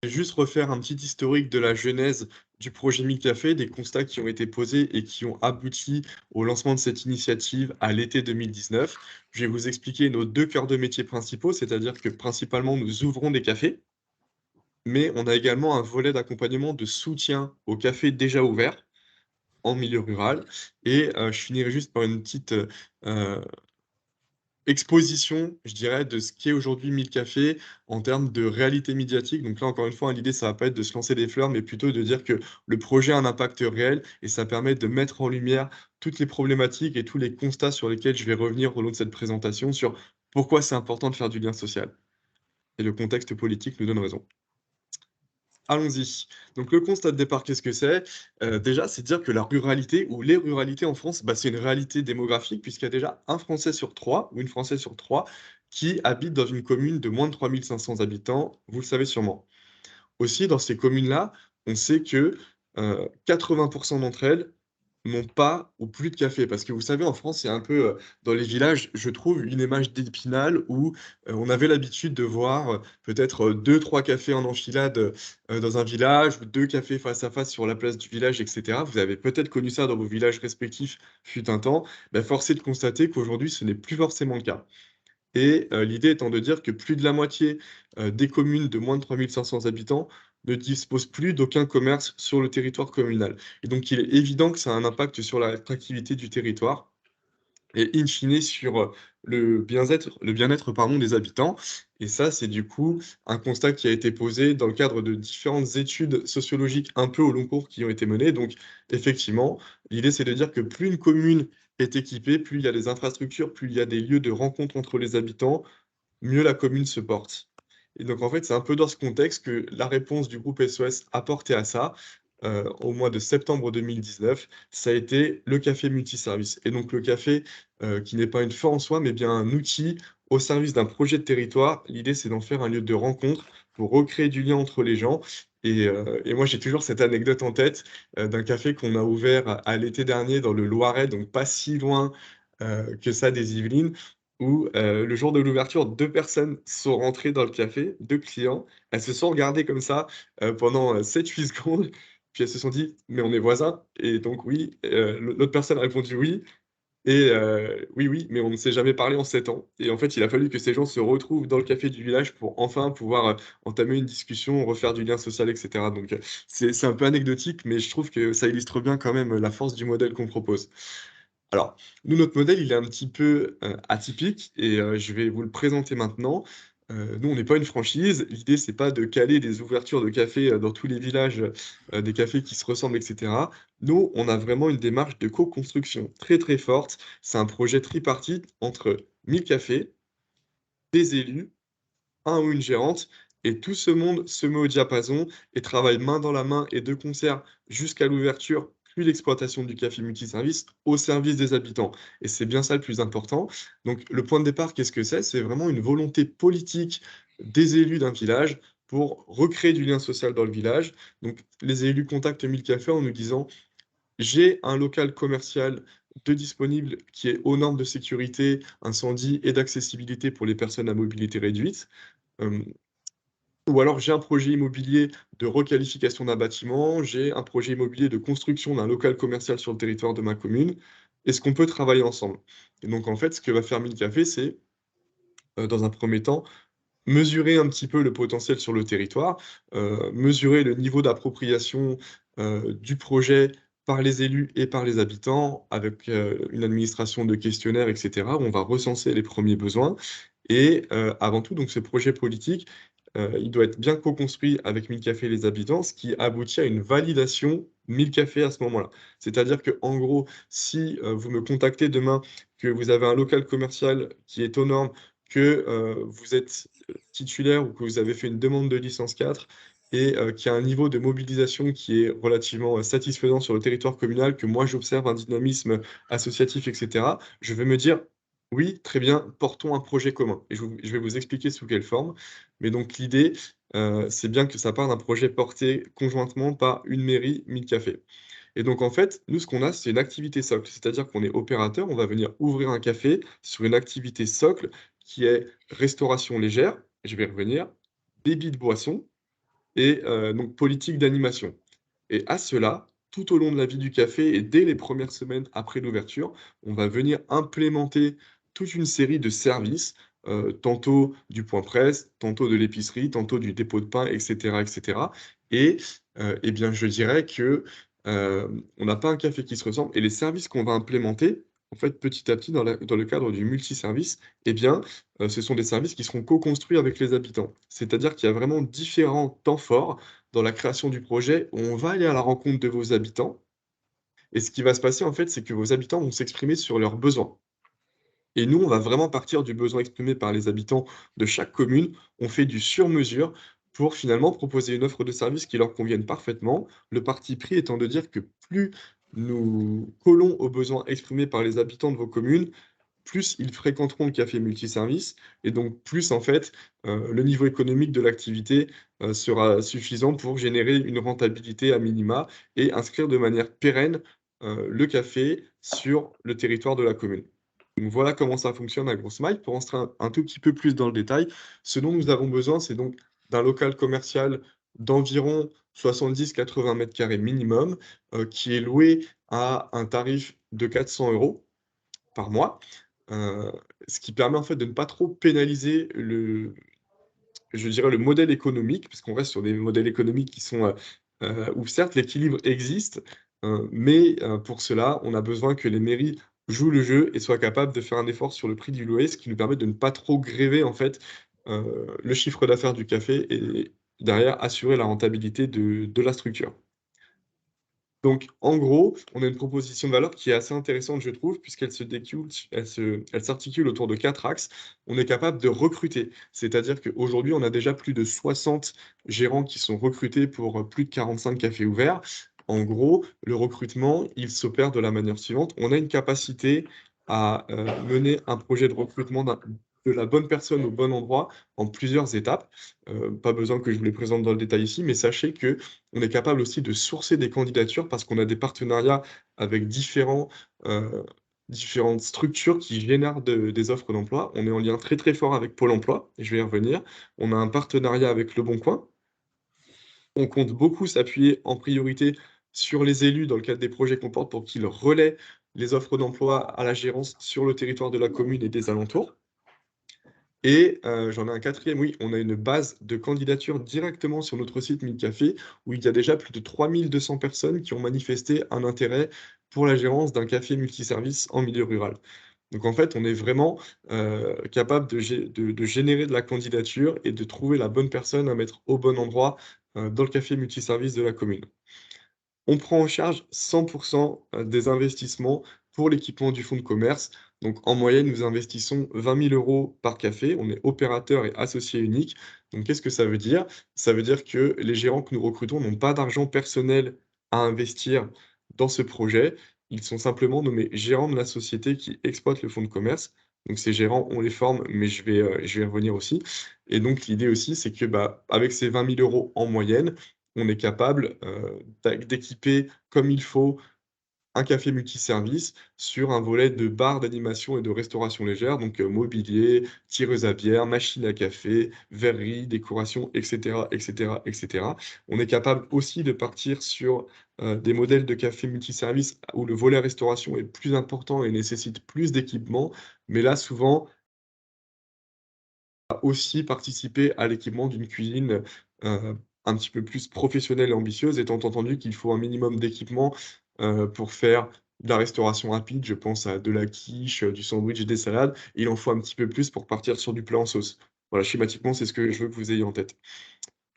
Je vais juste refaire un petit historique de la genèse du projet Mille Cafés, des constats qui ont été posés et qui ont abouti au lancement de cette initiative à l'été 2019. Je vais vous expliquer nos 2 cœurs de métier principaux, c'est-à-dire que principalement nous ouvrons des cafés, mais on a également un volet d'accompagnement de soutien aux cafés déjà ouverts en milieu rural et je finirai juste par une petite, exposition, je dirais, de ce qu'est aujourd'hui Mille Cafés en termes de réalité médiatique. Donc là, encore une fois, hein, l'idée, ça va pas être de se lancer des fleurs, mais plutôt de dire que le projet a un impact réel et ça permet de mettre en lumière toutes les problématiques et tous les constats sur lesquels je vais revenir au long de cette présentation sur pourquoi c'est important de faire du lien social. Et le contexte politique nous donne raison. Allons-y. Donc le constat de départ, qu'est-ce que c'est? Déjà, c'est dire que la ruralité ou les ruralités en France, bah, c'est une réalité démographique puisqu'il y a déjà un Français sur 3 ou une Française sur 3 qui habite dans une commune de moins de 3 500 habitants, vous le savez sûrement. Aussi, dans ces communes-là, on sait que, 80 d'entre elles n'ont pas ou plus de café. Parce que vous savez, en France, c'est un peu, dans les villages, je trouve, une image d'Épinal où, on avait l'habitude de voir, peut-être, 2-3 cafés en enfilade, dans un village ou 2 cafés face à face sur la place du village et cetera. Vous avez peut-être connu ça dans vos villages respectifs, fut un temps. Bah, force est de constater qu'aujourd'hui, ce n'est plus forcément le cas. Et l'idée étant de dire que plus de la moitié, des communes de moins de 3 500 habitants ne disposent plus d'aucun commerce sur le territoire communal. Et donc il est évident que ça a un impact sur l'attractivité du territoire et in fine sur, le bien-être, pardon, des habitants. Et ça, c'est du coup un constat qui a été posé dans le cadre de différentes études sociologiques un peu au long cours qui ont été menées. Donc effectivement, l'idée, c'est de dire que plus une commune est équipée, plus il y a des infrastructures, plus il y a des lieux de rencontre entre les habitants, mieux la commune se porte. Et donc en fait, c'est un peu dans ce contexte que la réponse du groupe SOS apportée à ça, au mois de septembre 2019, ça a été le café multiservice. Et donc le café, qui n'est pas une fin en soi, mais bien un outil au service d'un projet de territoire. L'idée, c'est d'en faire un lieu de rencontre pour recréer du lien entre les gens. Et moi, j'ai toujours cette anecdote en tête, d'un café qu'on a ouvert à l'été dernier dans le Loiret, donc pas si loin, que ça des Yvelines, où, le jour de l'ouverture, 2 personnes sont rentrées dans le café, 2 clients. Elles se sont regardées comme ça, pendant, 7-8 secondes, puis elles se sont dit: «Mais on est voisins?» Et donc oui, l'autre personne a répondu: «Oui» et «Oui, oui, mais on ne s'est jamais parlé en 7 ans» et en fait, il a fallu que ces gens se retrouvent dans le café du village pour enfin pouvoir, entamer une discussion, refaire du lien social et cetera. Donc c'est un peu anecdotique, mais je trouve que ça illustre bien quand même, la force du modèle qu'on propose. Alors, nous, notre modèle, il est un petit peu, atypique et je vais vous le présenter maintenant. Nous, on n'est pas une franchise. L'idée, c'est pas de caler des ouvertures de cafés, dans tous les villages, des cafés qui se ressemblent et cetera. Nous, on a vraiment une démarche de co-construction très, très forte. C'est un projet tripartite entre 1000 cafés, des élus, un ou une gérante et tout ce monde se met au diapason et travaille main dans la main et de concert jusqu'à l'ouverture, puis l'exploitation du café multiservice au service des habitants et c'est bien ça le plus important. Donc le point de départ, qu'est-ce que c'est? C'est vraiment une volonté politique des élus d'un village pour recréer du lien social dans le village. Donc les élus contactent 1000 cafés en nous disant: «J'ai un local commercial de disponible qui est aux normes de sécurité, incendie et d'accessibilité pour les personnes à mobilité réduite». Hem, ou alors j'ai un projet immobilier de requalification d'un bâtiment, j'ai un projet immobilier de construction d'un local commercial sur le territoire de ma commune. Est-ce qu'on peut travailler ensemble? Et donc en fait, ce que va faire Mille Cafés, c'est, dans un premier temps, mesurer un petit peu le potentiel sur le territoire, mesurer le niveau d'appropriation, du projet par les élus et par les habitants avec, une administration de questionnaires et cetera. On va recenser les premiers besoins et avant tout donc ce projet politique, il doit être bien co-construit avec Mille Cafés et les habitants, ce qui aboutit à une validation Mille Cafés à ce moment-là. C'est-à-dire qu'en gros, si, vous me contactez demain, que vous avez un local commercial qui est aux normes, que, vous êtes, titulaire ou que vous avez fait une demande de licence 4 et qu'il y a un niveau de mobilisation qui est relativement, satisfaisant sur le territoire communal, que moi j'observe un dynamisme associatif et cetera, je vais me dire: «Oui, très bien, portons un projet commun» et je vais vous expliquer sous quelle forme. Mais donc l'idée, c'est bien que ça part d'un projet porté conjointement par une mairie, 1000 cafés. Et donc en fait, nous, ce qu'on a, c'est une activité socle. C'est-à-dire qu'on est opérateur, on va venir ouvrir un café sur une activité socle qui est restauration légère, je vais y revenir, débit de boissons et donc politique d'animation. Et à cela, tout au long de la vie du café et dès les premières semaines après l'ouverture, on va venir implémenter toute une série de services, tantôt du point presse, tantôt de l'épicerie, tantôt du dépôt de pain et cetera et cetera. Et et bien, je dirais que, on n'a pas un café qui se ressemble et les services qu'on va implémenter, en fait, petit à petit dans le cadre du multiservice, eh bien, ce sont des services qui seront co-construits avec les habitants. C'est-à-dire qu'il y a vraiment différents temps forts dans la création du projet où on va aller à la rencontre de vos habitants et ce qui va se passer, en fait, c'est que vos habitants vont s'exprimer sur leurs besoins et nous, on va vraiment partir du besoin exprimé par les habitants de chaque commune. On fait du sur-mesure pour finalement proposer une offre de service qui leur convienne parfaitement. Le parti pris étant de dire que plus nous collons aux besoins exprimés par les habitants de vos communes, plus ils fréquenteront le café multiservice et donc plus en fait, le niveau économique de l'activité, sera suffisant pour générer une rentabilité à minima et inscrire de manière pérenne, le café sur le territoire de la commune. Donc voilà comment ça fonctionne à grosse maille. Pour rentrer un tout petit peu plus dans le détail, ce dont nous avons besoin, c'est donc d'un local commercial d'environ 70-80 m² minimum, qui est loué à un tarif de 400 € par mois, heu, ce qui permet en fait de ne pas trop pénaliser je dirais le modèle économique, puisqu'on reste sur des modèles économiques qui sont, où certes l'équilibre existe, mais pour cela, on a besoin que les mairies jouent le jeu et soient capables de faire un effort sur le prix du loyer, ce qui nous permet de ne pas trop gréver en fait, le chiffre d'affaires du café et derrière assurer la rentabilité de la structure. Donc, en gros, on a une proposition de valeur qui est assez intéressante, je trouve, puisqu'elle se décule elle s'articule autour de 4 axes. On est capable de recruter, c'est-à-dire qu'aujourd'hui, on a déjà plus de 60 gérants qui sont recrutés pour, plus de 45 cafés ouverts. En gros, le recrutement, il s'opère de la manière suivante: on a une capacité à, mener un projet de recrutement de la bonne personne au bon endroit en plusieurs étapes. Pas besoin que je vous les présente dans le détail ici, mais sachez que on est capable aussi de sourcer des candidatures parce qu'on a des partenariats avec heu, différentes structures qui génèrent des offres d'emploi. On est en lien très, très fort avec Pôle emploi et je vais y revenir. On a un partenariat avec Le Bon Coin. On compte beaucoup s'appuyer en priorité sur les élus dans le cadre des projets qu'on porte pour qu'ils relaient les offres d'emploi à la gérance sur le territoire de la commune et des alentours. Et j'en ai un quatrième, oui, on a une base de candidatures directement sur notre site Café, où il y a déjà plus de 3 200 personnes qui ont manifesté un intérêt pour la gérance d'un café multiservice en milieu rural. Donc en fait, on est vraiment, capable de générer de la candidature et de trouver la bonne personne à mettre au bon endroit, dans le café multiservice de la commune. On prend en charge 100 des investissements pour l'équipement du fonds de commerce. Donc en moyenne, nous investissons 20 000 € par café. On est opérateur et associé unique. Donc qu'est-ce que ça veut dire? Ça veut dire que les gérants que nous recrutons n'ont pas d'argent personnel à investir dans ce projet. Ils sont simplement nommés gérants de la société qui exploite le fonds de commerce. Donc ces gérants, on les forme, mais je vais y revenir aussi. Et donc l'idée aussi, c'est que, bah, avec ces 20 000 € en moyenne, on est capable, d'équiper comme il faut un café multiservice sur un volet de bar d'animation et de restauration légère, donc mobilier, tireuse à bière, machine à café, verrerie, décoration et cetera et cetera et cetera. On est capable aussi de partir sur, des modèles de café multiservice où le volet restauration est plus important et nécessite plus d'équipement, mais là souvent aussi participer à l'équipement d'une cuisine, un petit peu plus professionnelle et ambitieuse, étant entendu qu'il faut un minimum d'équipement, pour faire de la restauration rapide. Je pense à de la quiche, du sandwich, des salades. Il en faut un petit peu plus pour partir sur du plat en sauce. Voilà, schématiquement, c'est ce que je veux que vous ayez en tête.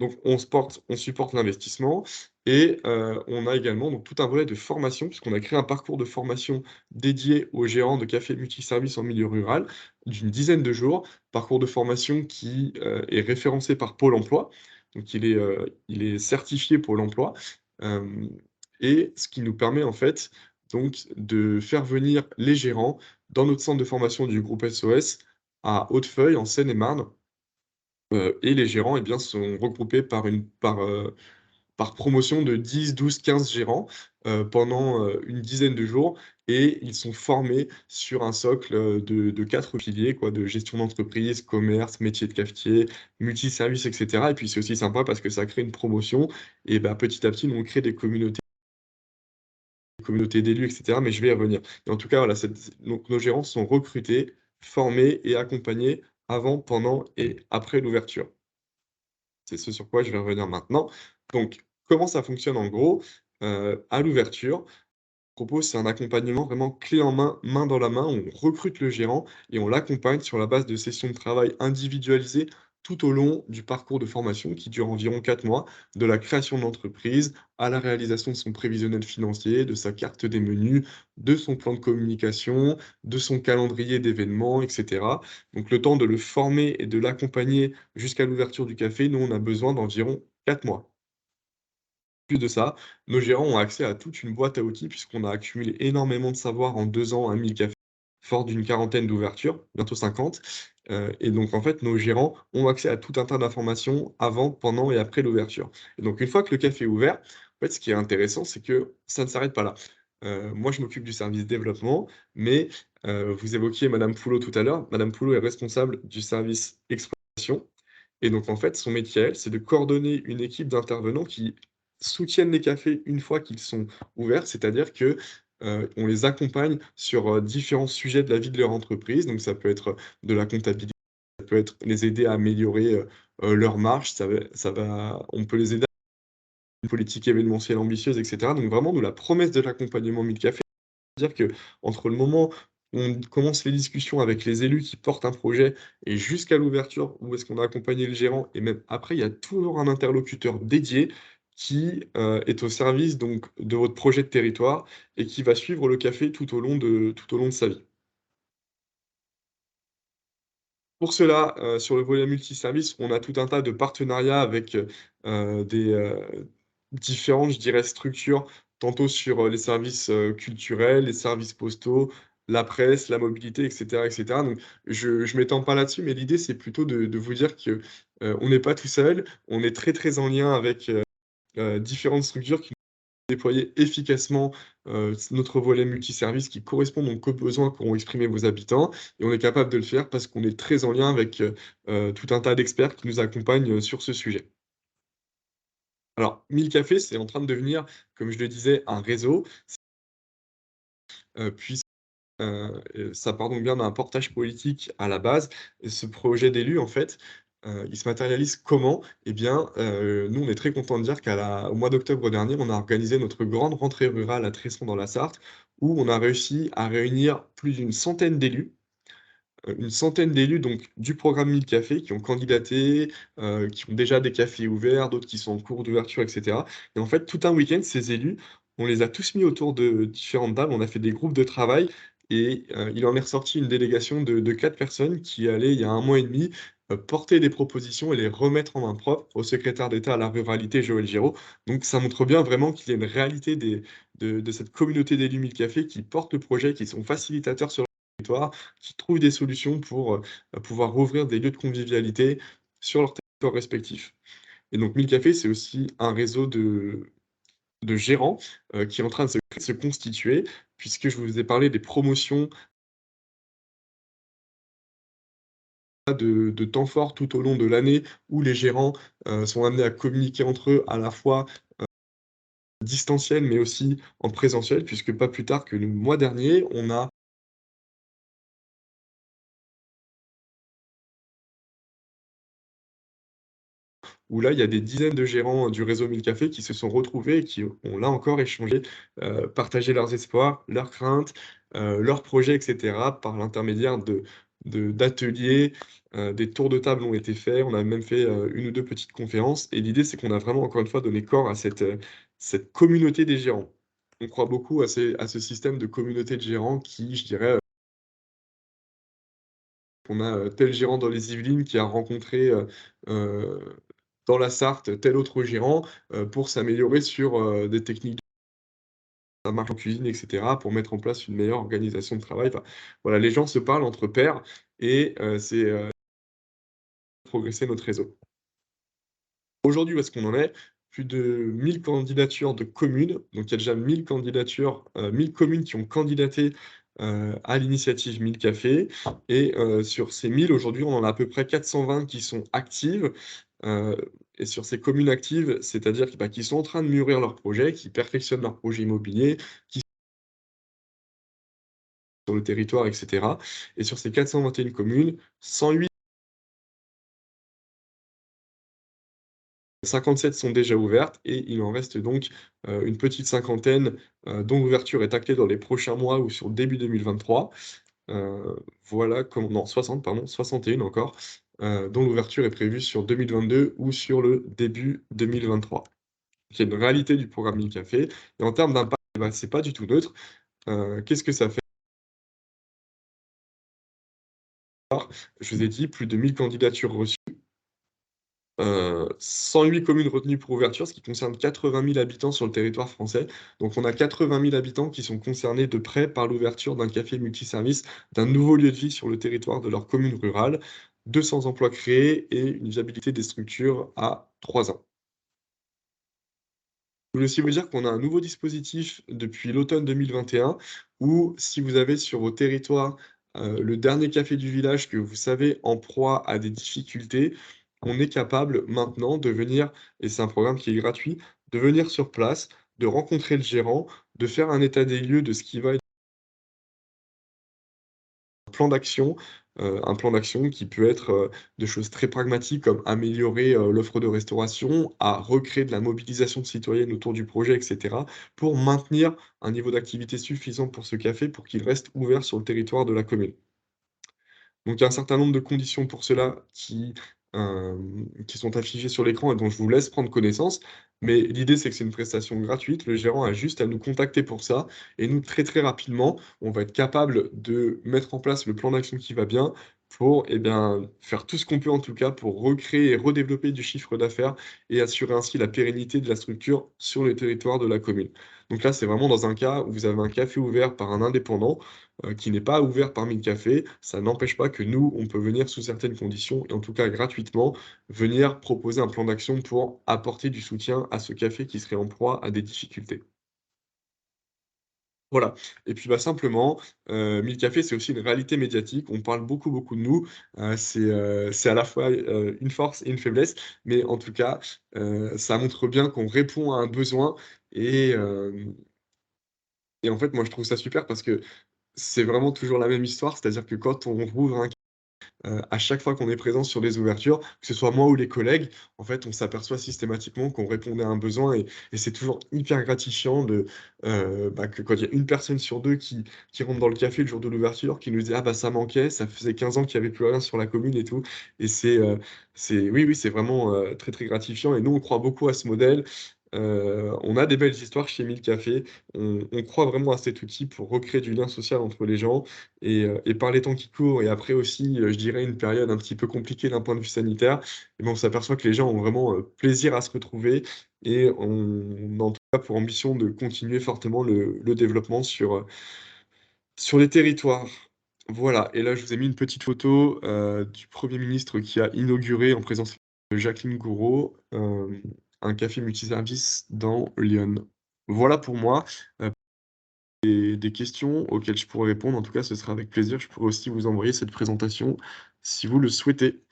Donc on supporte l'investissement et on a également donc tout un volet de formation puisqu'on a créé un parcours de formation dédié aux gérants de cafés multiservices en milieu rural d'une dizaine de jours. Parcours de formation qui, est référencé par Pôle emploi, donc il est certifié Pôle emploi, hem et ce qui nous permet en fait donc de faire venir les gérants dans notre centre de formation du groupe SOS à Hautefeuille en Seine-et-Marne. Et les gérants, eh bien, sont regroupés par par promotion de 10, 12, 15 gérants, pendant, une dizaine de jours et ils sont formés sur un socle, de 4 piliers quoi, de gestion d'entreprise, commerce, métier de cafetier, multiservices et cetera et puis c'est aussi sympa parce que ça crée une promotion et bah, petit à petit, nous on crée des communautés d'élus et cetera, mais je vais y revenir. Et en tout cas, voilà, donc nos gérants sont recrutés, formés et accompagnés avant, pendant et après l'ouverture. C'est ce sur quoi je vais revenir maintenant. Donc, comment ça fonctionne en gros? À l'ouverture, propose, c'est un accompagnement vraiment clé en main, main dans la main. On recrute le gérant et on l'accompagne sur la base de sessions de travail individualisées tout au long du parcours de formation qui dure environ 4 mois, de la création de l'entreprise à la réalisation de son prévisionnel financier, de sa carte des menus, de son plan de communication, de son calendrier d'événements, etc. Donc le temps de le former et de l'accompagner jusqu'à l'ouverture du café, nous on a besoin d'environ 4 mois. Plus de ça, nos gérants ont accès à toute une boîte à outils puisqu'on a accumulé énormément de savoir en 2 ans à 1000 cafés, fort d'une quarantaine d'ouvertures, bientôt 50. Et donc en fait, nos gérants ont accès à tout un tas d'informations avant, pendant et après l'ouverture. Et donc une fois que le café est ouvert, en fait, ce qui est intéressant, c'est que ça ne s'arrête pas là. Moi, je m'occupe du service développement, mais vous évoquiez madame Poulot tout à l'heure. Madame Poulot est responsable du service exploitation et donc en fait, son métier à elle, c'est de coordonner une équipe d'intervenants qui soutiennent les cafés une fois qu'ils sont ouverts. C'est-à-dire que, on les accompagne sur, différents sujets de la vie de leur entreprise. Donc ça peut être, de la comptabilité, ça peut être les aider à améliorer, leur marge, ça va on peut les aider à une politique événementielle ambitieuse et cetera. Donc vraiment, nous, la promesse de l'accompagnement 1000 cafés dire que entre le moment où on commence les discussions avec les élus qui portent un projet et jusqu'à l'ouverture où est-ce qu'on a accompagné le gérant et même après, il y a toujours un interlocuteur dédié qui, est au service donc de votre projet de territoire et qui va suivre le café tout au long de sa vie. Pour cela, sur le volet multiservice, on a tout un tas de partenariats avec, des, différentes, je dirais, structures, tantôt sur, les services, culturels, les services postaux, la presse, la mobilité et cetera. Donc je m'étends pas là-dessus, mais l'idée, c'est plutôt de vous dire que, on n'est pas tout seul. On est très, très en lien avec, différentes structures qui déployer efficacement, notre volet multiservice qui correspond donc aux besoins qu'auront exprimé vos habitants et on est capable de le faire parce qu'on est très en lien avec, tout un tas d'experts qui nous accompagnent, sur ce sujet. Alors 1000 cafés, c'est en train de devenir, comme je le disais, un réseau, puis ça part donc bien d'un portage politique à la base et ce projet d'élu, en fait, il se matérialise comment? Eh bien, nous, on est très contents de dire au mois d'octobre dernier, on a organisé notre grande rentrée rurale à Tresson dans la Sarthe, où on a réussi à réunir plus d'une centaine d'élus. Une centaine d'élus donc du programme 1000 cafés qui ont candidaté, qui ont déjà des cafés ouverts, d'autres qui sont en cours d'ouverture et cetera et en fait, tout un week-end, ces élus, on les a tous mis autour de différentes tables. On a fait des groupes de travail et il en est ressorti une délégation de 4 personnes qui allaient, il y a un mois et demi, porter des propositions et les remettre en main propre au secrétaire d'État à la ruralité, Joël Giraud. Donc ça montre bien vraiment qu'il y a une réalité de cette communauté d'élus 1000 cafés qui portent le projet, qui sont facilitateurs sur le territoire qui trouvent des solutions pour, pouvoir rouvrir des lieux de convivialité sur leur territoire respectif. Et donc 1000 cafés, c'est aussi un réseau de gérants, qui est en train de se constituer, puisque je vous ai parlé des promotions de temps forts tout au long de l'année où les gérants, sont amenés à communiquer entre eux à la fois distanciel, mais aussi en présentiel, puisque pas plus tard que le mois dernier, on a où là, il y a des dizaines de gérants du réseau 1000 cafés qui se sont retrouvés et qui ont là encore échangé, partagé leurs espoirs, leurs craintes, leurs projets et cetera par l'intermédiaire d'ateliers, des tours de table ont été faits. On a même fait, 1 ou 2 petites conférences et l'idée, c'est qu'on a vraiment encore une fois donné corps à cette communauté des gérants. On croit beaucoup à ce système de communauté de gérants qui, je dirais, on a, tel gérant dans les Yvelines qui a rencontré, heu, dans la Sarthe tel autre gérant, pour s'améliorer sur, des techniques de marche en cuisine et cetera, pour mettre en place une meilleure organisation de travail. Enfin, voilà, les gens se parlent entre pairs et c'est, progresser notre réseau. Aujourd'hui, où est-ce qu'on en est? plus de 1000 candidatures de communes. Donc il y a déjà 1000 candidatures, 1000 communes qui ont candidaté, à l'initiative 1000 cafés et sur ces 1000 aujourd'hui, on en a à peu près 420 qui sont actives, heu et sur ces communes actives, c'est-à-dire bah, qui sont en train de mûrir leur projet, qui perfectionnent leur projet immobilier, qui sur le territoire et cetera et sur ces 421 communes, 108 57 sont déjà ouvertes et il en reste donc, une petite cinquantaine, dont l'ouverture est actée dans les prochains mois ou sur début 2023. Voilà comment non 60 pardon, 61 encore, dont l'ouverture est prévue sur 2022 ou sur le début 2023. Il y a une réalité du programme Mille Cafés et en termes d'impact, bah, c'est pas du tout neutre. Qu'est-ce que ça fait? Je vous ai dit plus de 1000 candidatures reçues. 108 communes retenues pour ouverture, ce qui concerne 80 000 habitants sur le territoire français. Donc on a 80 000 habitants qui sont concernés de près par l'ouverture d'un café multiservice, d'un nouveau lieu de vie sur le territoire de leur commune rurale, 200 emplois créés et une viabilité des structures à 3 ans. Je voulais aussi vous dire qu'on a un nouveau dispositif depuis l'automne 2021 où si vous avez sur vos territoires, le dernier café du village que vous savez en proie à des difficultés, on est capable maintenant de venir et c'est un programme qui est gratuit, de venir sur place, de rencontrer le gérant, de faire un état des lieux de ce qui va être plan d'action, un plan d'action qui peut être, de choses très pragmatiques comme améliorer, l'offre de restauration, à recréer de la mobilisation citoyenne autour du projet et cetera, pour maintenir un niveau d'activité suffisant pour ce café, pour qu'il reste ouvert sur le territoire de la commune. Donc il y a un certain nombre de conditions pour cela qui sont affichées sur l'écran et dont je vous laisse prendre connaissance. Mais l'idée, c'est que c'est une prestation gratuite. Le gérant a juste à nous contacter pour ça et nous, très, très rapidement, on va être capable de mettre en place le plan d'action qui va bien pour, eh bien, faire tout ce qu'on peut, en tout cas, pour recréer et redévelopper du chiffre d'affaires et assurer ainsi la pérennité de la structure sur le territoire de la commune. Donc là, c'est vraiment dans un cas où vous avez un café ouvert par un indépendant qui n'est pas ouvert par Mille Cafés. Ça n'empêche pas que nous, on peut venir sous certaines conditions et en tout cas gratuitement, venir proposer un plan d'action pour apporter du soutien à ce café qui serait en proie à des difficultés. Voilà et puis, bah, simplement, Mille Cafés, c'est aussi une réalité médiatique. On parle beaucoup, beaucoup de nous, c'est à la fois, une force et une faiblesse, mais en tout cas, ça montre bien qu'on répond à un besoin et hem et en fait, moi, je trouve ça super parce que c'est vraiment toujours la même histoire. C'est-à-dire que quand on rouvre un à chaque fois qu'on est présent sur les ouvertures, que ce soit moi ou les collègues, en fait, on s'aperçoit systématiquement qu'on répondait à un besoin et c'est toujours hyper gratifiant bah, que quand il y a une personne sur 2 qui rentre dans le café le jour de l'ouverture, qui nous dit: «Ah bah, ça manquait, ça faisait 15 ans qu'il y avait plus rien sur la commune et tout» et c'est oui, oui, c'est vraiment, très, très gratifiant et nous, on croit beaucoup à ce modèle. On a des belles histoires chez Mille Cafés. On croit vraiment à cet outil pour recréer du lien social entre les gens et par les temps qui courent et après aussi, je dirais une période un petit peu compliquée d'un point de vue sanitaire et ben, on s'aperçoit que les gens ont vraiment, plaisir à se retrouver et on a en tout cas pour ambition de continuer fortement le développement sur les territoires. Voilà et là, je vous ai mis une petite photo, du premier ministre qui a inauguré en présence de Jacqueline Gouraud, un café multiservice dans Lyon. Voilà pour moi, des questions auxquelles je pourrais répondre, en tout cas, ce sera avec plaisir. Je pourrais aussi vous envoyer cette présentation si vous le souhaitez.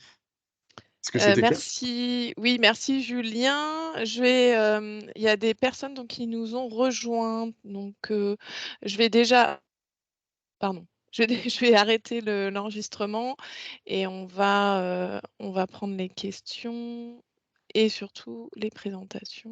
Est-ce que c'était clair? Merci. Oui, merci Julien. Il y a des personnes donc qui nous ont rejoints, donc je vais déjà pardon, je vais arrêter l'enregistrement et on va prendre les questions et surtout les présentations.